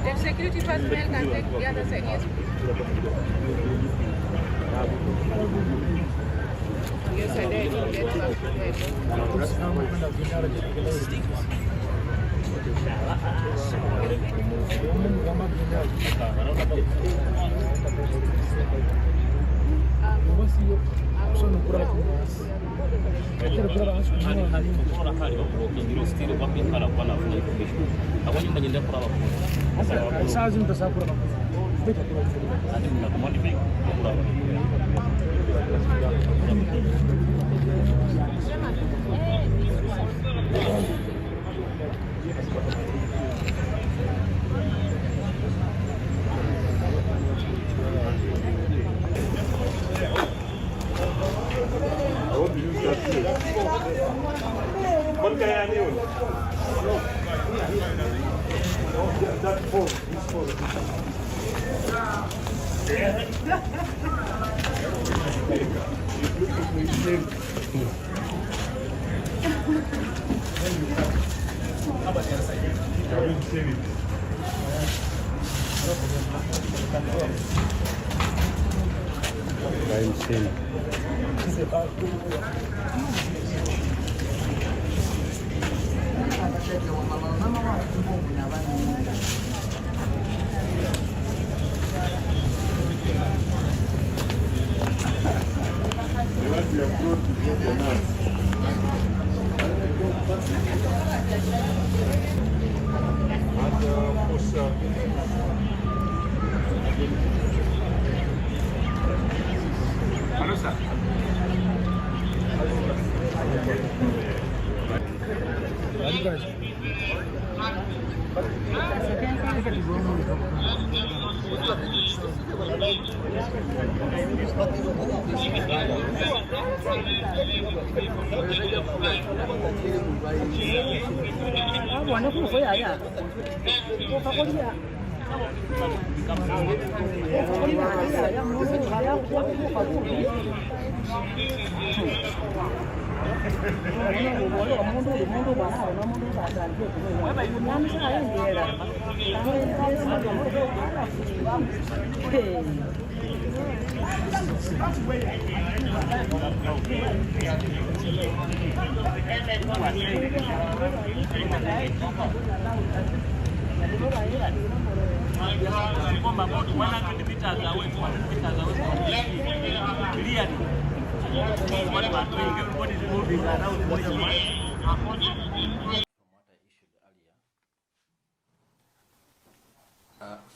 If security personnel can take the other side, yes. Yes, I did.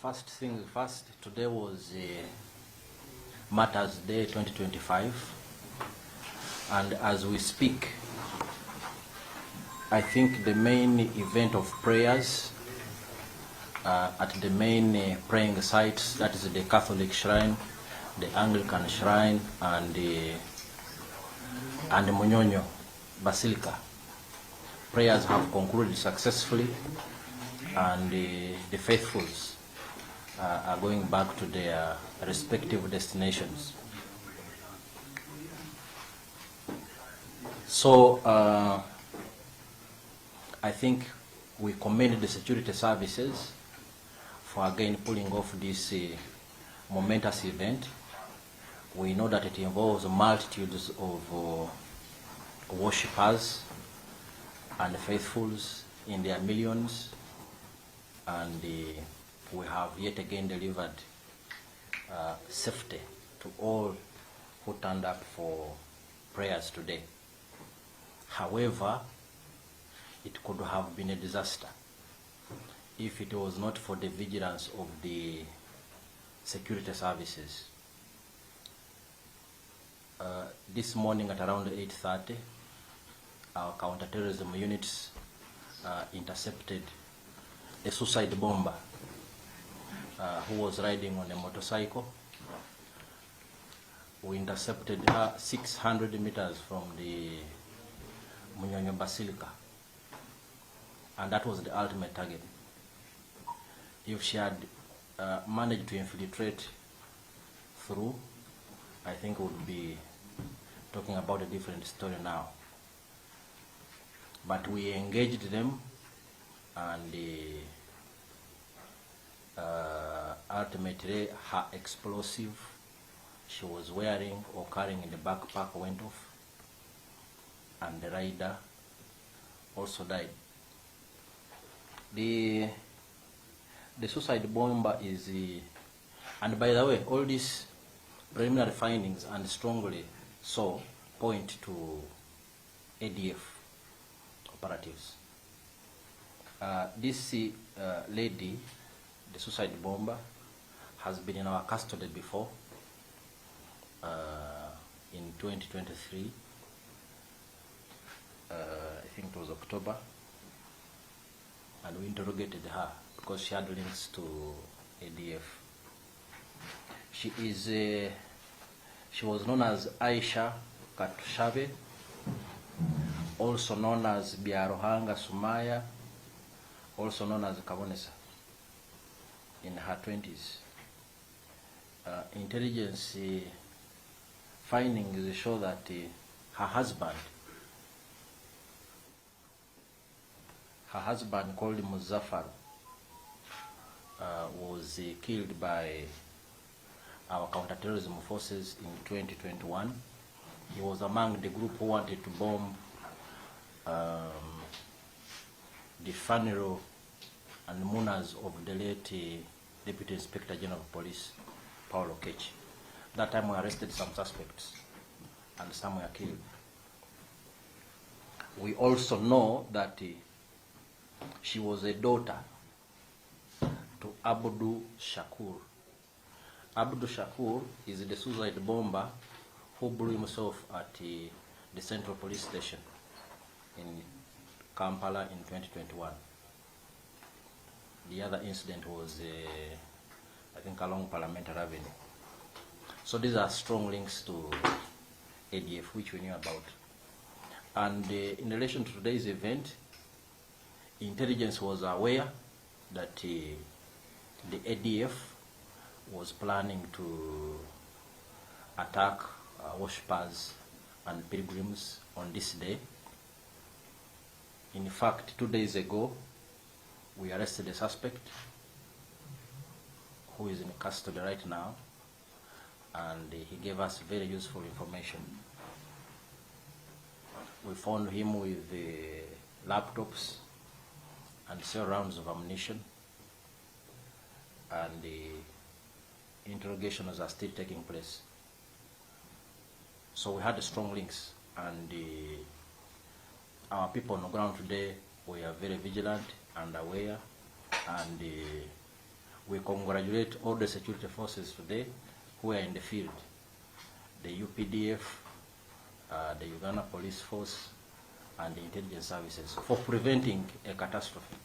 First things first, today was Martyrs Day 2025, and as we speak, I think the main event of prayers at the main praying sites, that is the Catholic Shrine, the Anglican Shrine, and the Munyonyo Basilica. Prayers have concluded successfully, and the faithfuls are going back to their respective destinations. So I think we commend the security services for again pulling off this momentous event. We know that it involves multitudes of worshippers and faithfuls in their millions, and we have yet again delivered safety to all who turned up for prayers today. However, it could have been a disaster if it was not for the vigilance of the security services. This morning at around 8:30, our counterterrorism units intercepted a suicide bomber who was riding on a motorcycle. We intercepted her 600 meters from the Munyonyo Basilica, and that was the ultimate target. If she had managed to infiltrate through, I think we would be talking about a different story now. But we engaged them, and ultimately her explosive she was wearing or carrying in the backpack went off, and the rider also died. The suicide bomber is, and by the way, all these preliminary findings, and strongly so, point to ADF operatives. This lady, the suicide bomber, has been in our custody before in 2023. I think it was October, and we interrogated her because she had links to ADF. She was known as Aisha Katushabe, also known as Biarohanga Sumaya, also known as Kabonesa, in her 20s. Intelligence findings show that her husband called Muzaffar was killed by our counterterrorism forces in 2021. He was among the group who wanted to bomb the funeral and mourners of the late Deputy Inspector General of Police, Paulo Kechi. That time we arrested some suspects, and some were killed. We also know that she was a daughter to Abdul Shakur. Abdul Shakur is the suicide bomber who blew himself at the Central Police Station in Kampala in 2021. The other incident was, I think, along Parliamentary Avenue. So these are strong links to ADF, which we knew about. And in relation to today's event, intelligence was aware that the ADF was planning to attack worshippers and pilgrims on this day. In fact, 2 days ago, we arrested a suspect who is in custody right now, and he gave us very useful information. We found him with laptops and several rounds of ammunition, and the interrogations are still taking place. So we had strong links, and our people on the ground today were very vigilant and aware, and we congratulate all the security forces today who are in the field, the UPDF, the Uganda Police Force, and the intelligence services for preventing a catastrophe.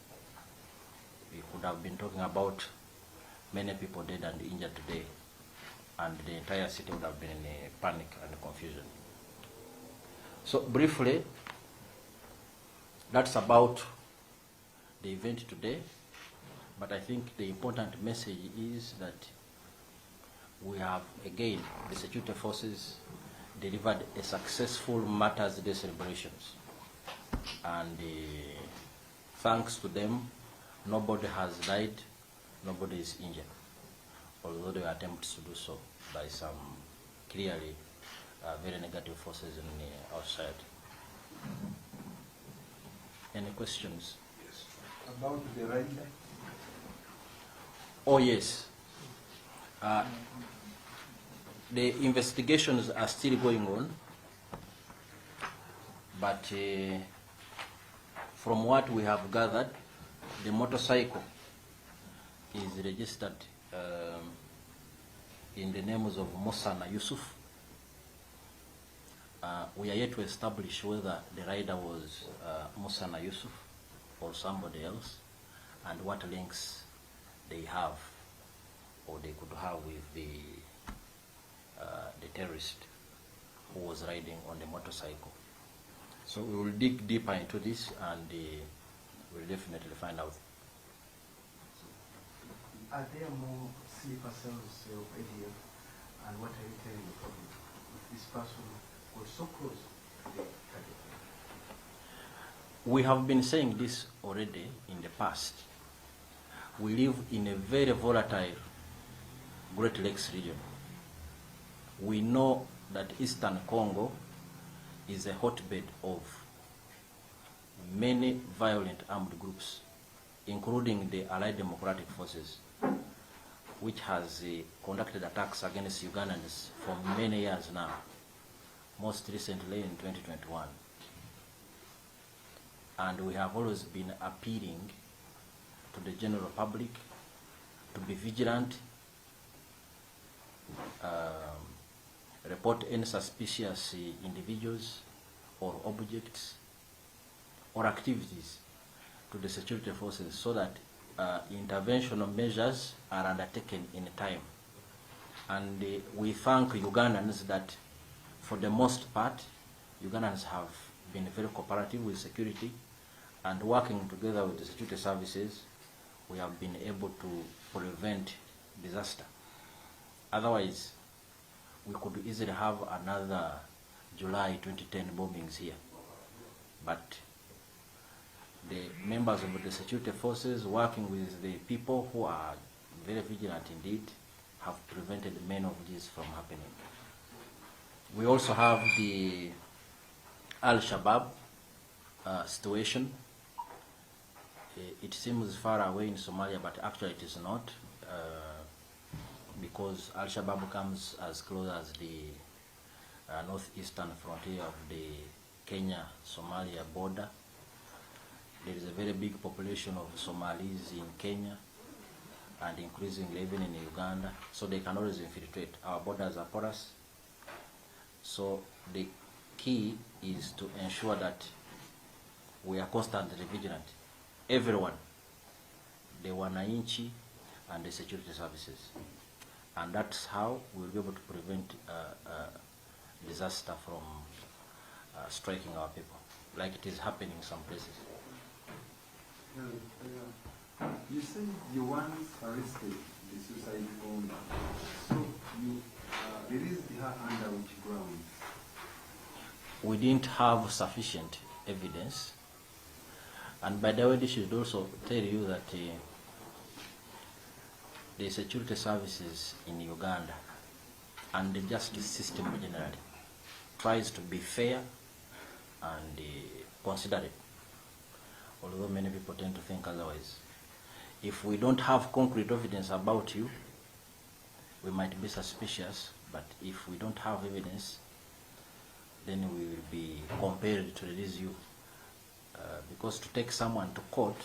We could have been talking about many people dead and injured today, and the entire city would have been in a panic and confusion. So briefly, that's about the event today, but I think the important message is that we have, again, the security forces delivered a successful Martyrs Day celebrations. And thanks to them, nobody has died, nobody is injured, although there were attempts to do so by some clearly very negative forces in our side. Any questions? Yes. About the rider? Oh, yes. The investigations are still going on, but from what we have gathered, the motorcycle is registered in the names of Musa and Yusuf. We are yet to establish whether the rider was Musa and Yusuf or somebody else, and what links they have or they could have with the terrorist who was riding on the motorcycle. So we will dig deeper into this, and we'll definitely find out. Are there more sleeper cells of ADF? And what are you telling the public? If this person was so close to the target? We have been saying this already in the past. We live in a very volatile Great Lakes region. We know that Eastern Congo is a hotbed of many violent armed groups, including the Allied Democratic Forces, which has conducted attacks against Ugandans for many years now, most recently in 2021. And we have always been appealing to the general public to be vigilant, report any suspicious individuals or objects or activities to the security forces, so that intervention measures are undertaken in time. And we thank Ugandans that, for the most part, Ugandans have been very cooperative with security, and working together with the security services, we have been able to prevent disaster. Otherwise, we could easily have another July 2010 bombings here. But the members of the security forces, working with the people who are very vigilant indeed, have prevented many of these from happening. We also have the Al-Shabaab situation. It seems far away in Somalia, but actually it is not, because Al-Shabaab comes as close as the northeastern frontier of the Kenya-Somalia border. There is a very big population of Somalis in Kenya, and increasingly even in Uganda, so they can always infiltrate. Our borders are porous, so the key is to ensure that we are constantly vigilant. Everyone, the wananchi and the security services. And that's how we'll be able to prevent disaster from striking our people, like it is happening in some places. You say you once arrested the suicide bomber, so you released her under which grounds? We didn't have sufficient evidence. And by the way, this should also tell you that the security services in Uganda and the justice system generally tries to be fair and considerate, although many people tend to think otherwise. If we don't have concrete evidence about you, we might be suspicious, but if we don't have evidence, then we will be compelled to release you. Because to take someone to court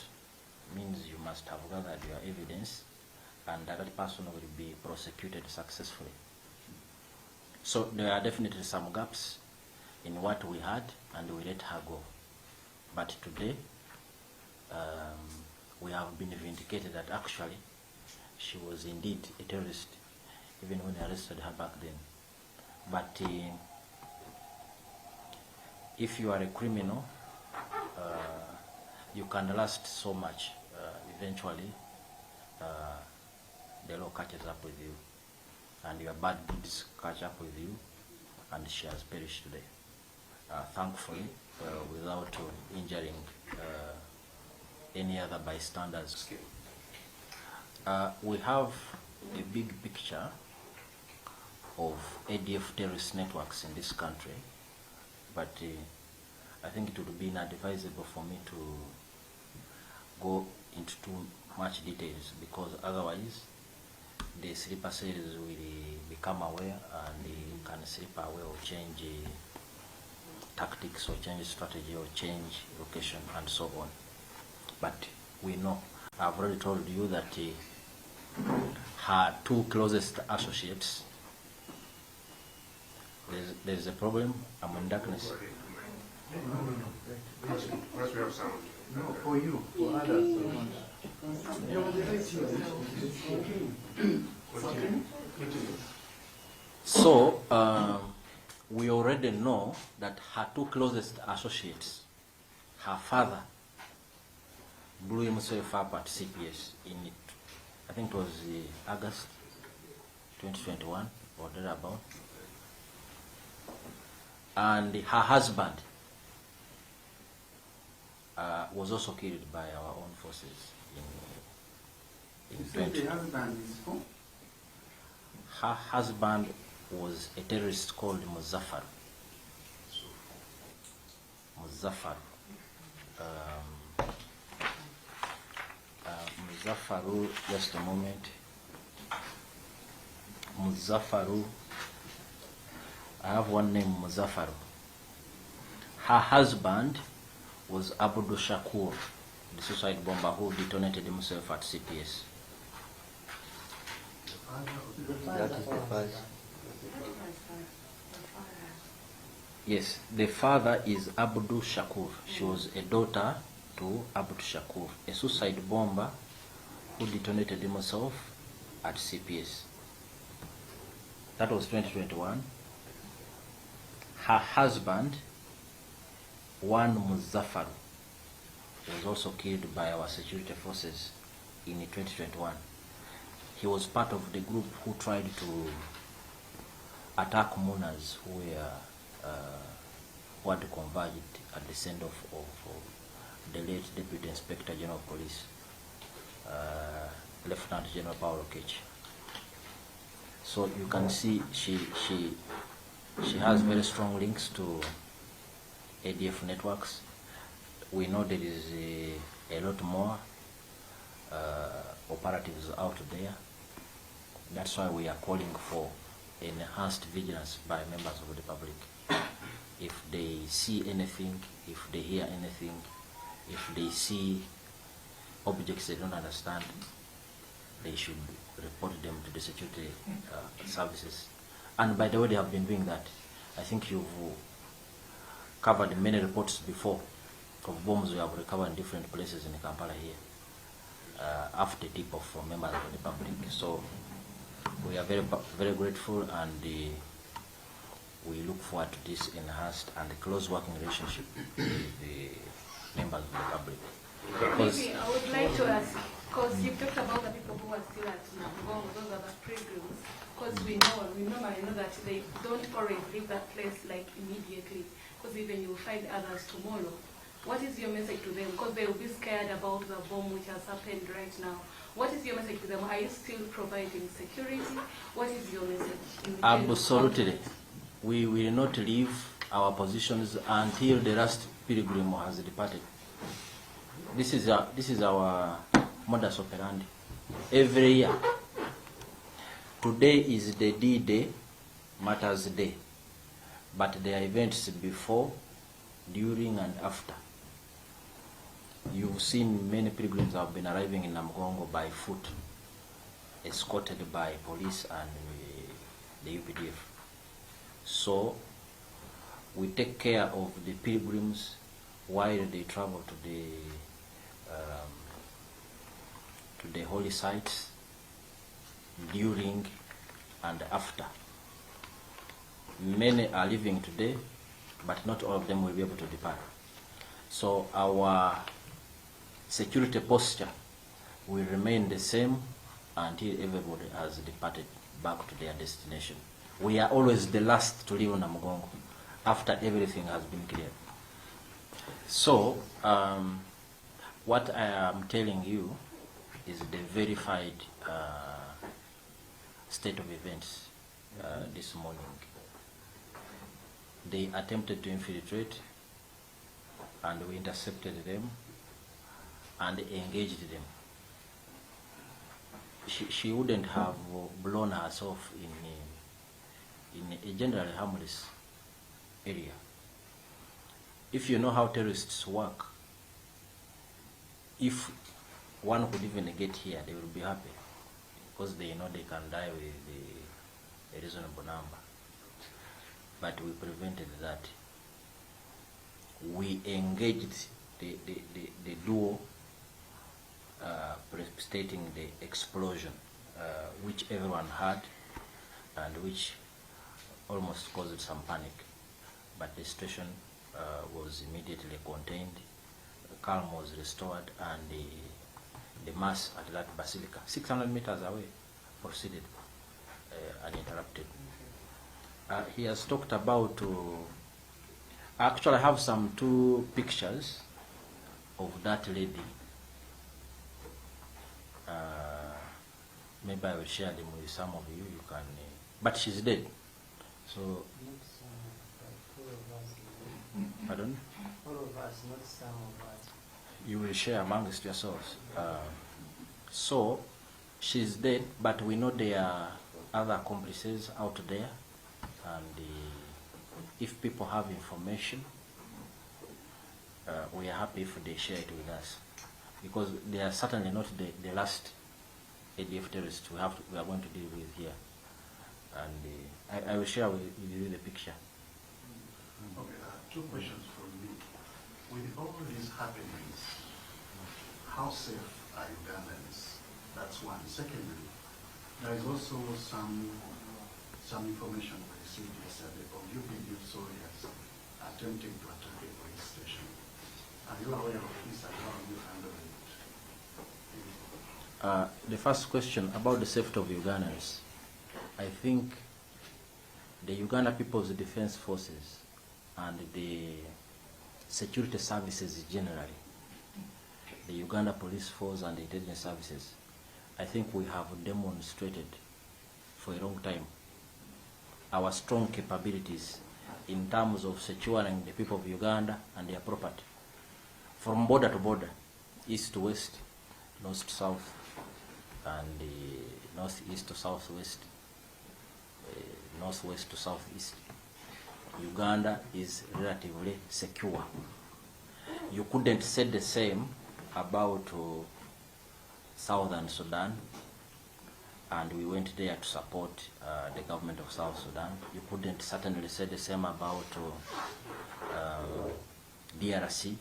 means you must have gathered your evidence, and that person will be prosecuted successfully. So there are definitely some gaps in what we had, and we let her go. But today, we have been vindicated that actually she was indeed a terrorist, even when we arrested her back then. But if you are a criminal, you can last so much. Eventually, the law catches up with you, and your bad deeds catch up with you, and she has perished today. Thankfully, without injuring any other bystanders. We have a big picture of ADF terrorist networks in this country, but I think it would be inadvisable for me to go into too much details, because otherwise the sleeper cells will become aware and they can sleep away or change tactics or change strategy or change location and so on. But we know, I've already told you that her two closest associates, there's a problem. I'm in darkness. Unless we have sound. No, for you, for others. So, we already know that her two closest associates, her father blew himself up at CPS in, I think it was August 2021 or thereabout. And her husband was also killed by our own forces in 20. The husband is who? Her husband was a terrorist called Muzaffar. Muzaffaru, just a moment. Muzaffaru, I have one name, Muzaffaru. Her husband was Abdul Shakur, the suicide bomber who detonated himself at CPS. That is the father. Yes, the father is Abdul Shakur. She was a daughter to Abdul Shakur, a suicide bomber who detonated himself at CPS. That was 2021. Her husband, One Muzaffar, was also killed by our security forces in 2021. He was part of the group who tried to attack Munas who had converged at the send-off of the late Deputy Inspector General of Police, Lieutenant General Paulo Kech. So you can see she has very strong links to ADF networks. We know there is a lot more operatives out there. That's why we are calling for enhanced vigilance by members of the public. If they see anything, if they hear anything, if they see objects they don't understand, they should report them to the security services. And by the way, they have been doing that. I think you've covered many reports before of bombs we have recovered in different places in Kampala here, after tip-off from members of the public. So we are very grateful, and we look forward to this enhanced and close working relationship with the members of the public. Maybe I would like to ask, because you've talked about the people who are still at Namugongo, those are the pilgrims, because we normally know that they don't always leave that place like immediately, because even you will find others tomorrow. What is your message to them? Because they will be scared about the bomb which has happened right now. What is your message to them? Are you still providing security? What is your message? Absolutely. We will not leave our positions until the last pilgrim has departed. This is our modus operandi. Every year. Today is the D-Day, Martyrs Day. But there are events before, during, and after. You've seen many pilgrims have been arriving in Namugongo by foot, escorted by police and the UPDF. So we take care of the pilgrims while they travel to the holy sites, during and after. Many are living today, but not all of them will be able to depart. So our security posture will remain the same until everybody has departed back to their destination. We are always the last to leave Namugongo after everything has been cleared. So what I am telling you is the verified state of events this morning. They attempted to infiltrate, and we intercepted them and engaged them. She wouldn't have blown herself in a generally harmless area. If you know how terrorists work, if one could even get here, they will be happy because they know they can die with a reasonable number. But we prevented that. We engaged the duo stating the explosion, which everyone heard and which almost caused some panic. But the situation was immediately contained, calm was restored, and the mass at that basilica, 600 meters away, proceeded uninterrupted. He has talked about, actually I have some 2 pictures of that lady. Maybe I will share them with some of you, you can, but she's dead. So, pardon? All of us, not some of us. You will share amongst yourselves. So, she's dead, but we know there are other accomplices out there, and if people have information, we are happy if they share it with us, because they are certainly not the last ADF terrorists we are going to deal with here. And I will share with you the picture. Okay, 2 questions from me. With all these happenings, how safe are Ugandans? That's one. Secondly, there is also some information we received yesterday of UPDF soldiers attempting to attack a police station. Are you aware of this and how you handle it? The first question about the safety of Ugandans, I think the Uganda People's Defense Forces and the security services generally, the Uganda Police Force and the intelligence services, I think we have demonstrated for a long time our strong capabilities in terms of securing the people of Uganda and their property, from border to border, east to west, north to south, and northeast to southwest, northwest to southeast. Uganda is relatively secure. You couldn't say the same about southern Sudan, and we went there to support the government of South Sudan. You couldn't certainly say the same about DRC.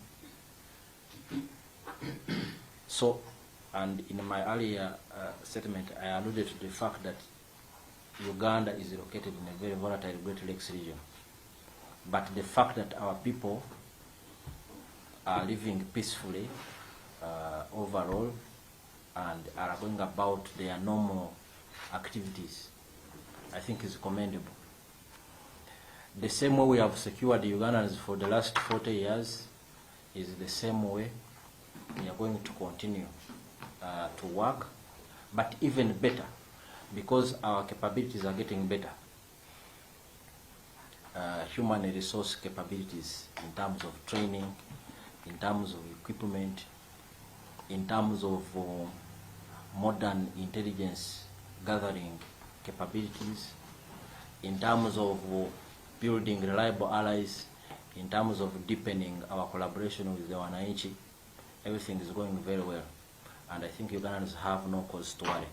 So, and in my earlier statement, I alluded to the fact that Uganda is located in a very volatile Great Lakes region. But the fact that our people are living peacefully overall and are going about their normal activities, I think is commendable. The same way we have secured the Ugandans for the last 40 years is the same way we are going to continue to work, but even better, because our capabilities are getting better. Human resource capabilities in terms of training, in terms of equipment, in terms of modern intelligence gathering capabilities, in terms of building reliable allies, in terms of deepening our collaboration with the Wananchi. Everything is going very well, and I think Ugandans have no cause to worry.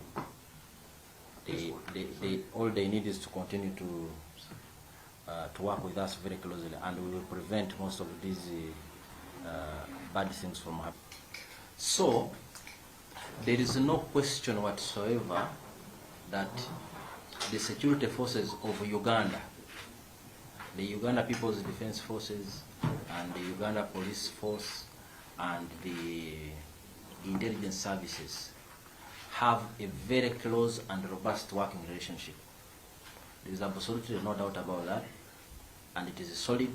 All they need is to continue to work with us very closely, and we will prevent most of these bad things from happening. So there is no question whatsoever that the security forces of Uganda, the Uganda People's Defense Forces and the Uganda Police Force and the intelligence services have a very close and robust working relationship. There is absolutely no doubt about that, and it is solid,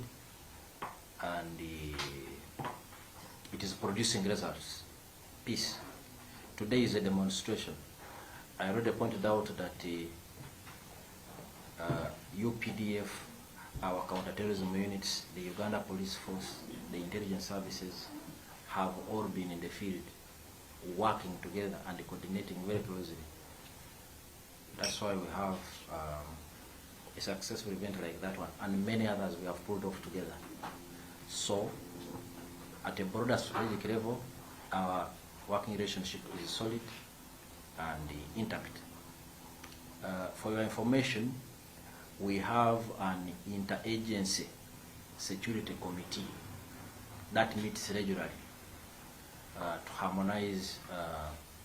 and it is producing results. Peace. Today is a demonstration. I already pointed out that UPDF, our counterterrorism units, the Uganda Police Force, the intelligence services have all been in the field working together and coordinating very closely. That's why we have a successful event like that one, and many others we have pulled off together. So, at a broader strategic level, our working relationship is solid and intact. For your information, we have an interagency security committee that meets regularly to harmonize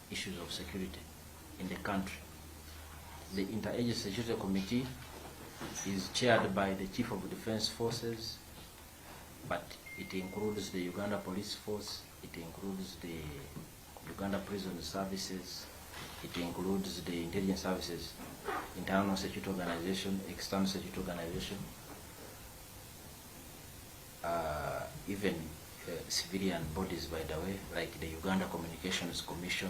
issues of security in the country. The interagency security committee is chaired by the Chief of Defense Forces, but it includes the Uganda Police Force, it includes the Uganda Prison Services, it includes the intelligence services, internal security organization, external security organization, even civilian bodies, by the way, like the Uganda Communications Commission,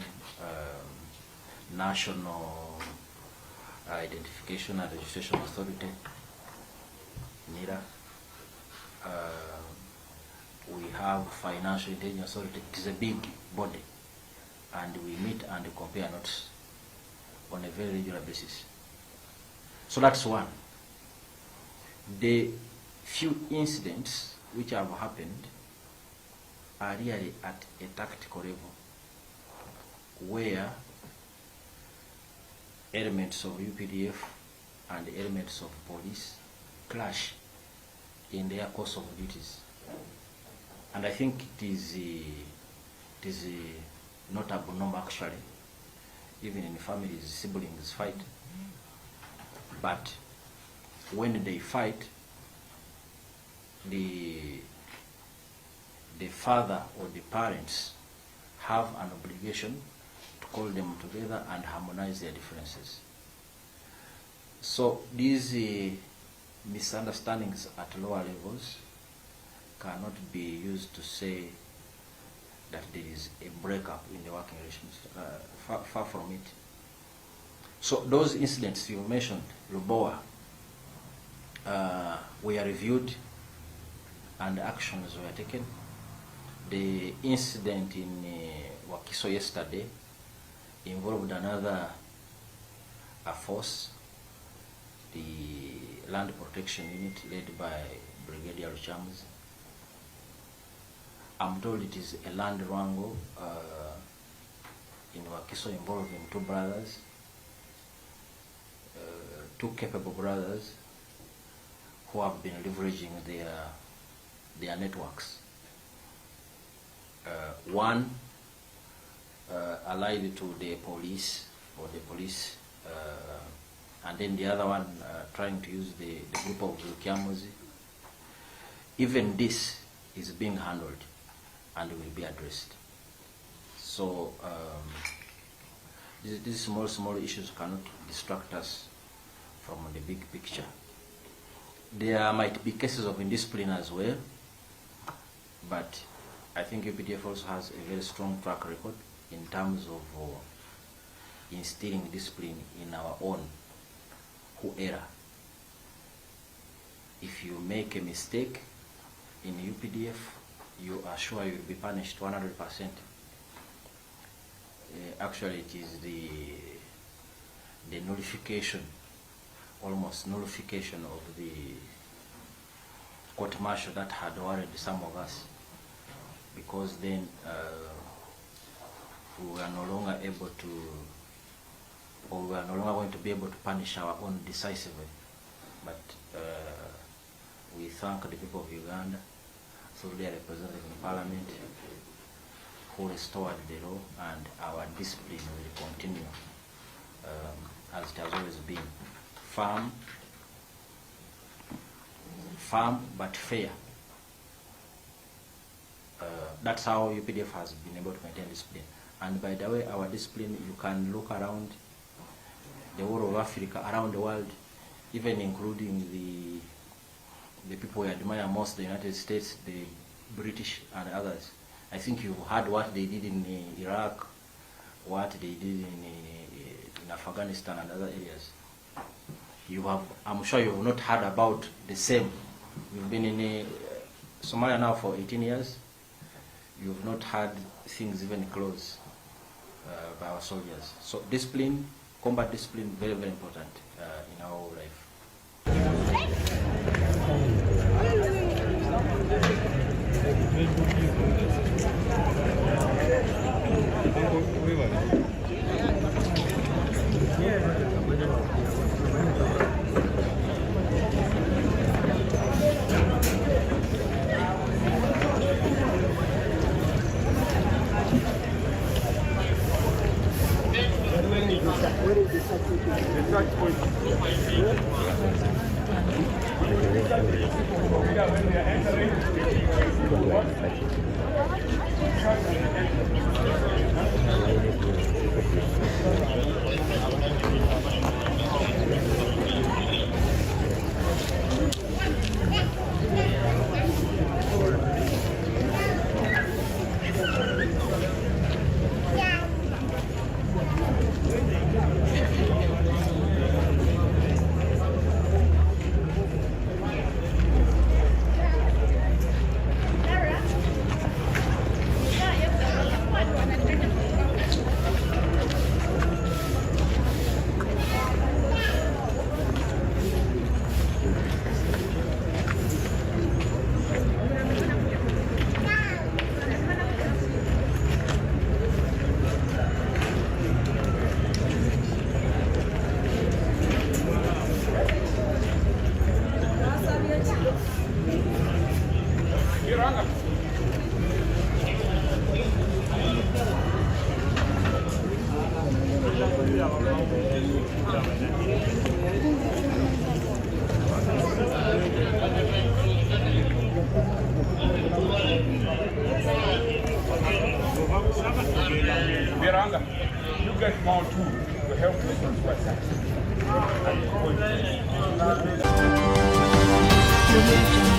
National Identification and Registration Authority, NIRA. We have Financial Intelligence Authority. It is a big body, and we meet and compare notes on a very regular basis. So that's one. The few incidents which have happened are really at a tactical level, where elements of UPDF and elements of police clash in their course of duties. And I think it is not abnormal actually. Even in families, siblings fight. But when they fight, the father or the parents have an obligation to call them together and harmonize their differences. So these misunderstandings at lower levels cannot be used to say that there is a breakup in the working relations. Far from it. So those incidents you mentioned, Lubowa, were reviewed and actions were taken. The incident in Wakiso yesterday involved another force, the Land Protection Unit led by Brigadier Chams. I'm told it is a land wrangle in Wakiso involving two brothers, two capable brothers who have been leveraging their networks. One allied to the police, and then the other one trying to use the group of Lukiamuzi. Even this is being handled and will be addressed. So these small issues cannot distract us from the big picture. There might be cases of indiscipline as well, but I think UPDF also has a very strong track record in terms of instilling discipline in our own who err. If you make a mistake in UPDF, you are sure you will be punished 100%. Actually, it is the nullification, almost nullification of the court martial that had worried some of us, because then we were no longer able to, or we are no longer going to be able to punish our own decisively. But we thank the people of Uganda, through their representatives in Parliament who restored the law, and our discipline will continue as it has always been. Firm but fair. That's how UPDF has been able to maintain discipline. And by the way, our discipline, you can look around the whole of Africa, around the world, even including the people we admire most, the United States, the British and others. I think you've heard what they did in Iraq, what they did in Afghanistan and other areas. I'm sure you have not heard about the same. You've been in Somalia now for 18 years. You've not had things even close by our soldiers. So discipline, combat discipline, very, very important in our life. Viranga, you get more too to help us.